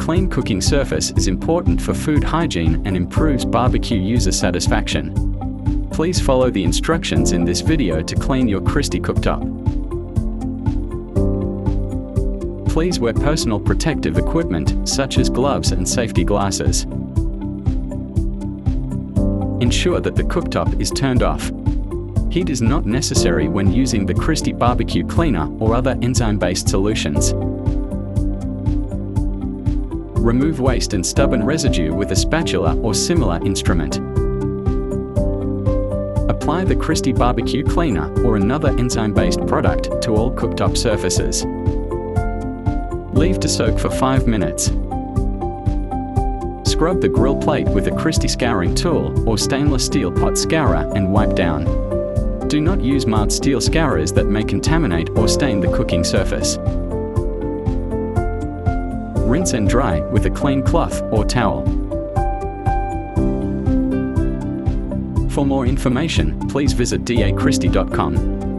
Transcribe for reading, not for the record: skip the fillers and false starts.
clean cooking surface is important for food hygiene and improves barbecue user satisfaction. Please follow the instructions in this video to clean your Christie Cooktop. Please wear personal protective equipment such as gloves and safety glasses. Ensure that the cooktop is turned off. Heat is not necessary when using the Christie barbecue cleaner or other enzyme-based solutions. Remove waste and stubborn residue with a spatula or similar instrument. Apply the Christie barbecue cleaner or another enzyme-based product to all cooktop surfaces. Leave to soak for 5 minutes. Scrub the grill plate with a Christie scouring tool or stainless steel pot scourer and wipe down. Do not use marred steel scourers that may contaminate or stain the cooking surface. Rinse and dry with a clean cloth or towel. For more information, please visit dachristie.com.